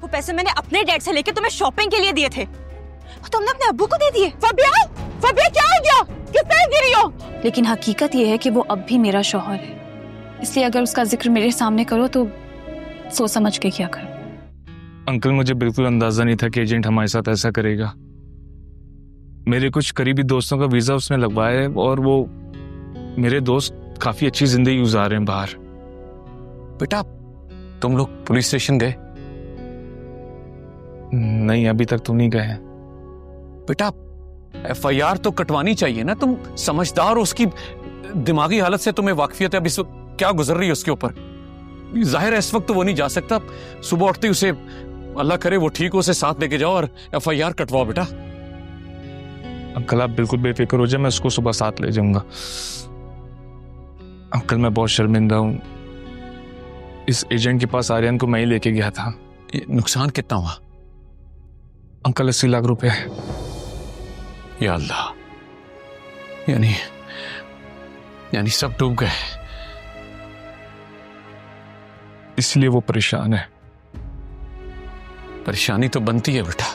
वो पैसे मैंने अपने डैड से लेके तुम्हें शॉपिंग के लिए दिए थे, तुमने अपने अब्बू को दे दिए। फबिया, फबिया क्या हो गया? किस तरह गिरी हो? लेकिन हकीकत ये है कि वो अब भी मेरा शौहर है, इसलिए अगर उसका जिक्र मेरे सामने करो तो सोच समझ के क्या करो। अंकल, मुझे बिल्कुल अंदाजा नहीं था कि एजेंट हमारे साथ ऐसा करेगा। मेरे कुछ करीबी दोस्तों का वीजा उसने लगवाया है और वो मेरे दोस्त काफी अच्छी जिंदगी गुजार रहे हैं बाहर। बेटा, तुम लोग पुलिस स्टेशन गए? नहीं, अभी तक तो नहीं गए हैं। बेटा, FIR तो कटवानी चाहिए ना, तुम समझदार हो, उसकी दिमागी हालत से तुम्हें वाकफियत है, अब इस वक्त क्या गुजर रही है उसके ऊपर। जाहिर है इस वक्त तो वो नहीं जा सकता, सुबह उठते ही उसे, अल्लाह करे वो ठीक हो, उसे साथ लेके जाओ और FIR कटवाओ बेटा। अंकल आप बिल्कुल बेफिक्र हो जाए, मैं उसको सुबह साथ ले जाऊंगा। अंकल मैं बहुत शर्मिंदा हूँ, इस एजेंट के पास आर्यन को मैं ही लेके गया था। नुकसान कितना हुआ? अंकल 80 लाख रुपए। या अल्लाह, यानी सब डूब गए। इसलिए वो परेशान है। परेशानी तो बनती है बेटा,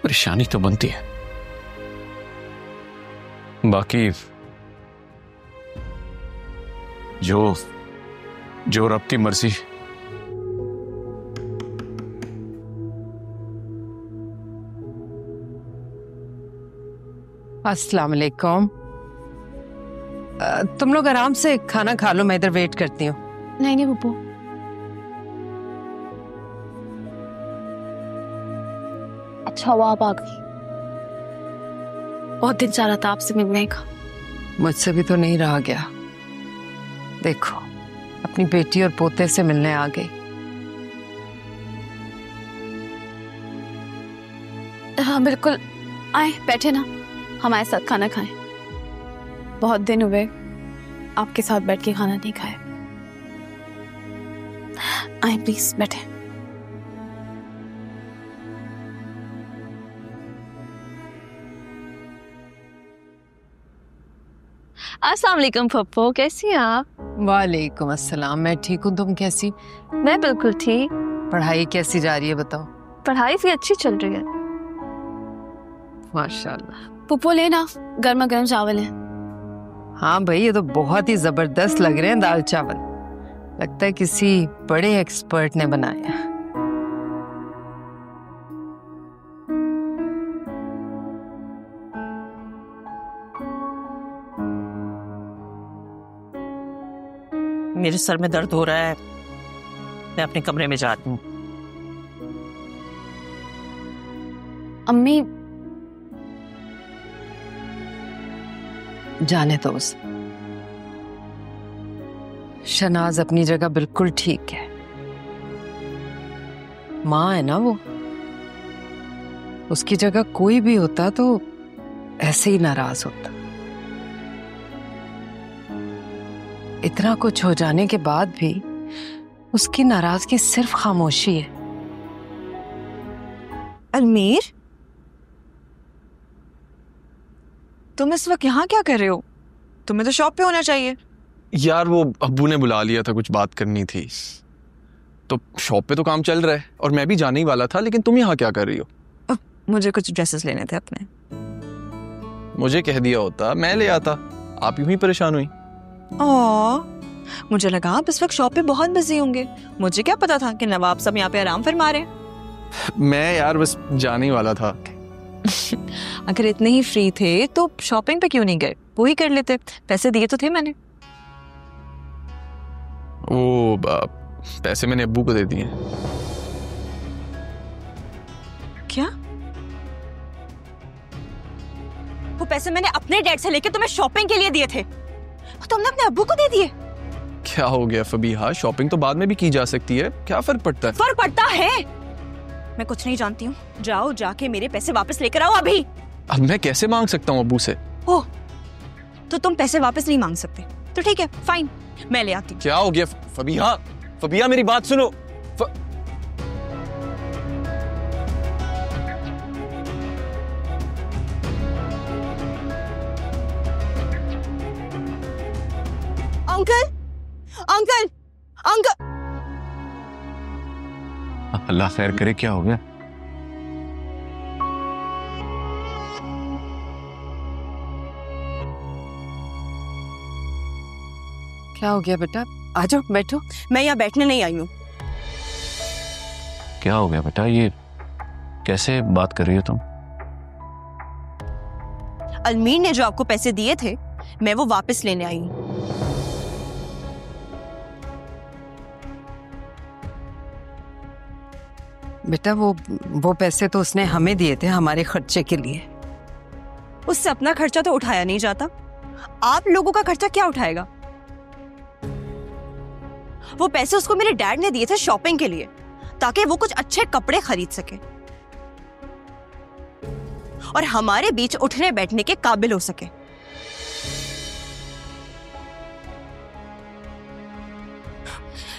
परेशानी तो बनती है। बाकी जो रब की मर्जी। अस्सलाम वालेकुम। तुम लोग आराम से खाना खा लो, मैं इधर वेट करती हूँ। नहीं पप्पू, अच्छा हुआ आप आ गई, बहुत दिन चाह रहा था आपसे मिलने का। मुझसे भी तो नहीं रहा गया। देखो, अपनी बेटी और पोते से मिलने आ गई। हाँ बिल्कुल, आए बैठे ना, हमारे साथ खाना खाएं। बहुत दिन हुए आपके साथ बैठ के खाना नहीं खाए। आए प्लीज बैठे। अस्सलाम वालेकुम पप्पू, कैसी हैं आप? वालेकुम अस्सलाम, मैं ठीक हूँ, तुम कैसी? मैं बिल्कुल ठीक। पढ़ाई कैसी जा रही है बताओ? पढ़ाई भी अच्छी चल रही है माशाल्लाह। पप्पू लेना, गर्मा गर्म चावल है। हाँ भाई, ये तो बहुत ही जबरदस्त लग रहे हैं दाल चावल, लगता है किसी बड़े एक्सपर्ट ने बनाया। मेरे सर में दर्द हो रहा है, मैं अपने कमरे में जाती हूँ। अम्मी, जाने दो उसे। शनाज अपनी जगह बिल्कुल ठीक है, माँ है ना वो। उसकी जगह कोई भी होता तो ऐसे ही नाराज होता। इतना कुछ हो जाने के बाद भी उसकी नाराजगी सिर्फ खामोशी है। अलमीर, तुम इस वक्त यहाँ क्या कर रहे हो? तुम्हें तो शॉप पे होना चाहिए। यार वो अब्बू ने बुला लिया था, कुछ बात करनी थी, तो शॉप पे तो काम चल रहा है और मैं भी जाने ही वाला था, लेकिन तुम यहाँ क्या कर रही हो? मुझे कुछ ड्रेसेस लेने थे अपने। मुझे कह दिया होता, मैं ले आता, आप यूं ही परेशान हुई। मुझे लगा आप इस वक्त शॉप पे बहुत बिजी होंगे, मुझे क्या पता था कि नवाब सब यहाँ पे आराम फरमा रहे हैं। मैं यार बस जाने ही वाला था। अगर इतने ही फ्री थे तो शॉपिंग पे क्यों नहीं गए? वो ही कर लेते, पैसे दिए तो थे मैंने। वो पैसे मैंने अब्बू को दे दिए। क्या? वो पैसे मैंने अपने डैड से लेके तुम्हें शॉपिंग के लिए दिए थे, तुमने अपने अब्बू को दे दिए? क्या हो गया फबीहा, शॉपिंग तो बाद में भी की जा सकती है, क्या फर्क पड़ता है? फर्क पड़ता है। मैं कुछ नहीं जानती हूँ, जाओ जाके मेरे पैसे वापस लेकर आओ अभी। अब मैं कैसे मांग सकता हूँ अब्बू से? ओह, तो तुम पैसे वापस नहीं मांग सकते, तो ठीक है फाइन, मैं ले आती हूँ। क्या हो गया फबीहा? फबीहा मेरी बात सुनो। अंकल, अंकल, अंकल, अल्लाह खैर करे, क्या हो गया? क्या हो गया बेटा? आ जाओ बैठो। मैं यहाँ बैठने नहीं आई हूँ। क्या हो गया बेटा? ये कैसे बात कर रही हो तुम? अलमीर ने जो आपको पैसे दिए थे, मैं वो वापस लेने आई हूँ। बेटा वो पैसे तो उसने हमें दिए थे हमारे खर्चे के लिए। उससे अपना खर्चा तो उठाया नहीं जाता, आप लोगों का खर्चा क्या उठाएगा? वो पैसे उसको मेरे डैड ने दिए थे शॉपिंग के लिए, ताकि वो कुछ अच्छे कपड़े खरीद सके और हमारे बीच उठने बैठने के काबिल हो सके।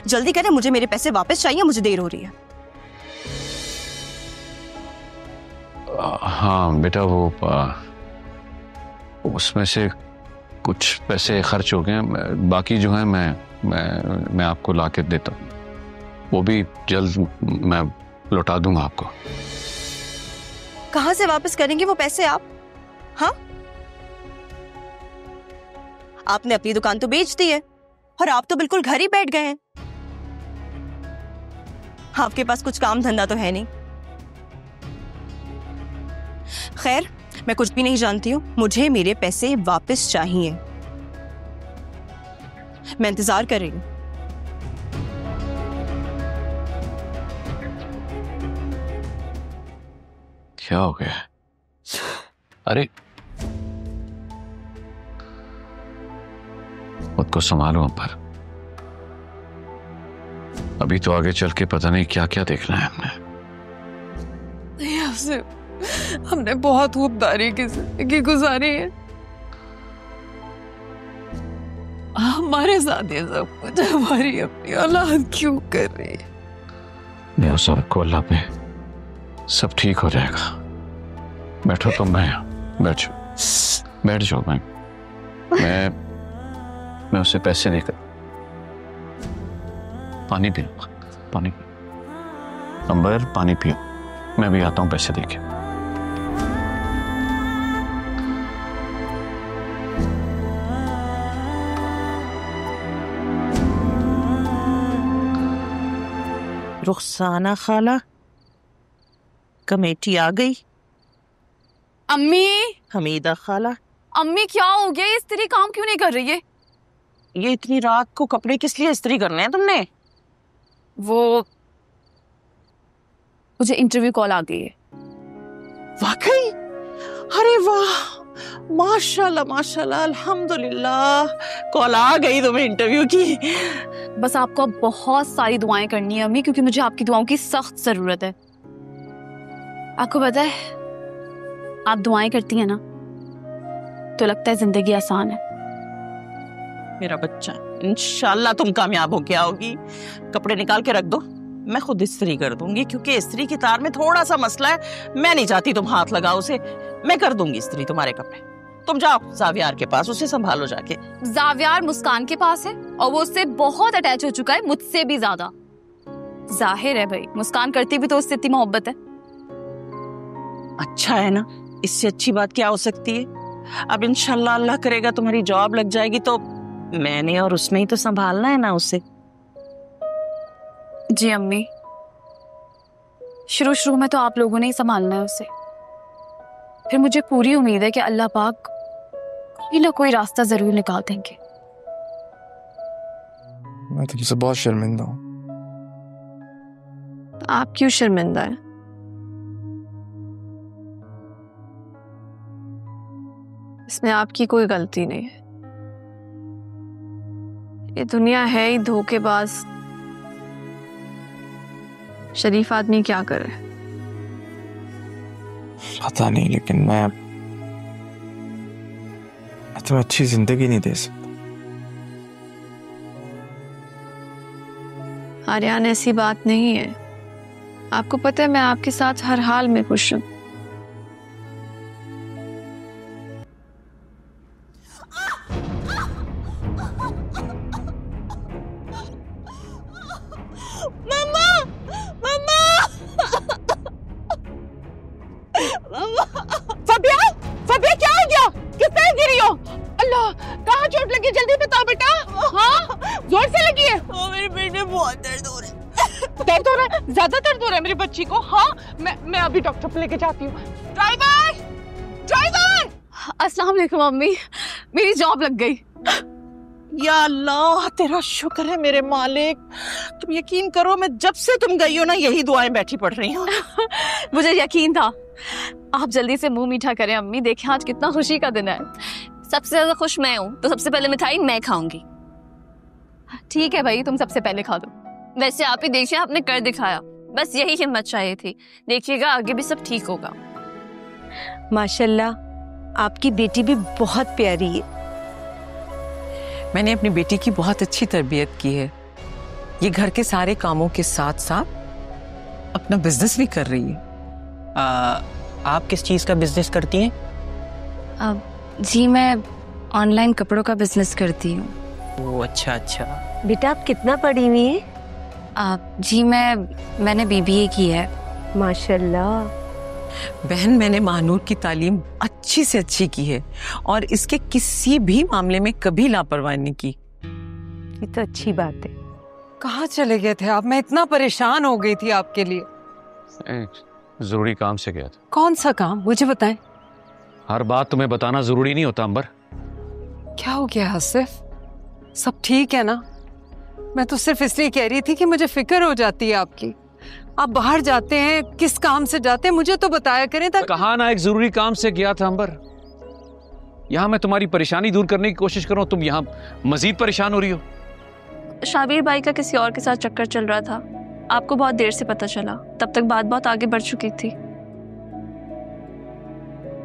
जल्दी करें, मुझे मेरे पैसे वापस चाहिए, मुझे देर हो रही है। हाँ बेटा, वो उसमें से कुछ पैसे खर्च हो गए, बाकी जो है मैं आपको ला के देता हूँ, वो भी जल्द मैं लौटा दूंगा आपको। कहां से वापस करेंगे वो पैसे आप? हाँ, आपने अपनी दुकान तो बेच दी है और आप तो बिल्कुल घर ही बैठ गए हैं। आपके पास कुछ काम धंधा तो है नहीं। खैर, मैं कुछ भी नहीं जानती हूँ, मुझे मेरे पैसे वापस चाहिए। मैं इंतजार कर रही हूँ। क्या हो गया? अरे खुद को संभालो पर, अभी तो आगे चल के पता नहीं क्या क्या देखना है हमने। हमने बहुत खूबदारी की जिंदगी गुजारी है, हमारे साथ ये सब कुछ हमारी अपनी औलाद क्यों कर रही है? मैं सबको अल्लाह पे सब ठीक हो जाएगा। बैठो तो मैं बैठ जाओ। मैं उसे पैसे देकर पानी पीऊंगा। पानी अंबर, पानी पियो, मैं भी आता हूँ पैसे देके। रुखसाना खाला, कमेटी आ गई। अम्मी, हमीदा खाला, अम्मी क्या हो गया? ये स्त्री काम क्यों नहीं कर रही है? ये इतनी रात को कपड़े किस लिए इस्त्री करने हैं तुमने? वो मुझे इंटरव्यू कॉल आ गई है। वाकई? अरे वाह, माशाल्लाह माशाल्लाह, अल्हम्दुलिल्लाह, कॉल आ गई तुम्हें इंटरव्यू की। बस आपको अब बहुत सारी दुआएं करनी है अम्मी, क्योंकि मुझे आपकी दुआओं की सख्त जरूरत है। आपको पता है, आप दुआएं करती हैं ना तो लगता है जिंदगी आसान है। मेरा बच्चा, इंशाल्लाह तुम कामयाब हो के आओगी। कपड़े निकाल के रख दो, मैं खुद इस्त्री कर दूंगी, क्योंकि इस्त्री की तार में थोड़ा सा मसला है। मैं नहीं चाहती तुम हाथ लगाओ उसे, मैं कर दूंगी इस्त्री तुम्हारे कपड़े। तुम जाओ जावियार के पास, उसे संभालो जाके। जावियार मुस्कान के पास है और वो उससे बहुत अटैच हो चुका है, मुझसे भी ज्यादा। जाहिर है भाई, मुस्कान करती भी तो उससे इतनी मोहब्बत है। अच्छा है ना, इससे अच्छी बात क्या हो सकती है? अब इंशाल्लाह अल्लाह करेगा तुम्हारी जॉब लग जाएगी तो मैंने और उसने ही तो संभालना है ना उसे। जी अम्मी, शुरू शुरू में तो आप लोगों ने ही संभालना है उसे, फिर मुझे पूरी उम्मीद है कि अल्लाह पाक कोई ना कोई रास्ता जरूर निकाल देंगे। मैं तुमसे बहुत शर्मिंदा हूँ। आप क्यों शर्मिंदा है? इसमें आपकी कोई गलती नहीं है। ये दुनिया है ही धोखेबाज। शरीफ आदमी क्या करे? पता नहीं, लेकिन मैं तुम्हें अच्छी जिंदगी नहीं दे सकता। आर्यन, ऐसी बात नहीं है। आपको पता है मैं आपके साथ हर हाल में खुश हूं। मम्मा, मम्मा, दर्द हो रहा है, ज्यादा दर्द हो रहा है मेरी बच्ची को। हाँ, मैं अभी डॉक्टर पे लेके जाती हूँ। Driver, driver! अस्सलाम वालेकुम अम्मी, मेरी जॉब लग गई। या अल्लाह, तेरा शुक्र है मेरे मालिक। तुम यकीन करो, मैं जब से तुम गई हो ना यही दुआएं बैठी पड़ रही हूँ। मुझे यकीन था। आप जल्दी से मुंह मीठा करें अम्मी, देखिए आज कितना खुशी का दिन है। सबसे ज्यादा खुश मैं हूँ, तो सबसे पहले मिठाई मैं खाऊंगी। ठीक है भाई, तुम सबसे पहले खा दो। वैसे आप ही देखिए, आपने कर दिखाया, बस यही हिम्मत चाहिए थी। देखिएगा आगे भी सब ठीक होगा। माशाल्लाह, आपकी बेटी भी बहुत प्यारी है। मैंने अपनी बेटी की बहुत अच्छी तरबियत की है। ये घर के सारे कामों के साथ साथ अपना बिजनेस भी कर रही है। आप किस चीज़ का बिजनेस करती हैं? जी मैं ऑनलाइन कपड़ों का बिजनेस करती हूँ। ओह अच्छा अच्छा। बेटा आप कितना पढ़ी हुई है? जी मैंने BBA की है। माशाल्लाह। बहन, मैंने महानूर की तालीम अच्छी से अच्छी की है और इसके किसी भी मामले में कभी लापरवाही नहीं की। ये तो अच्छी बात है। कहाँ चले गए थे आप? मैं इतना परेशान हो गई थी आपके लिए। जरूरी काम से गया था। कौन सा काम, मुझे बताएं। हर बात तुम्हें बताना जरूरी नहीं होता अंबर। क्या हो गया आसिफ? सब ठीक है ना? मैं तो सिर्फ इसलिए कह रही थी कि मुझे फिक्र हो जाती है आपकी। आप बाहर जाते हैं, किस काम से जाते हैं मुझे तो बताया करें। कहा ना एक जरूरी काम से गया था अंबर। यहाँ मैं तुम्हारी परेशानी दूर करने की कोशिश कर रहा हूँ, तुम यहाँ मजीद परेशान हो रही हो। शाबीर भाई का किसी और के साथ चक्कर चल रहा था, आपको बहुत देर से पता चला। तब तक बात बहुत आगे बढ़ चुकी थी।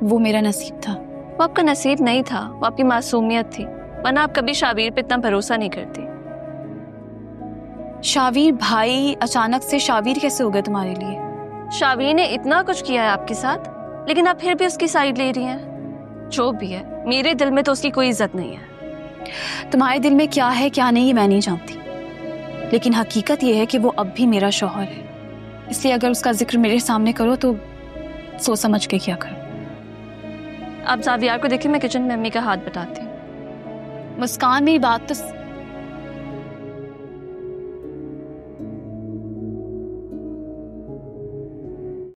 वो मेरा नसीब था। वो आपका नसीब नहीं था, वो आपकी मासूमियत थी, वरना आप कभी शाबीर पे इतना भरोसा नहीं करती। शावीर भाई अचानक से शावीर कैसे हो गए तुम्हारे लिए? शावीर ने इतना कुछ किया है आपके साथ, लेकिन आप फिर भी उसकी साइड ले रही हैं। जो भी है, मेरे दिल में तो उसकी कोई इज्जत नहीं है। तुम्हारे दिल में क्या है क्या नहीं ये मैं नहीं जानती, लेकिन हकीकत ये है कि वो अब भी मेरा शौहर है। इसलिए अगर उसका जिक्र मेरे सामने करो तो सोच समझ के क्या करो। आप जावियार को देखिए, मैं किचन में अम्मी का हाथ बटाती हूँ। मुस्कान, मेरी बात तो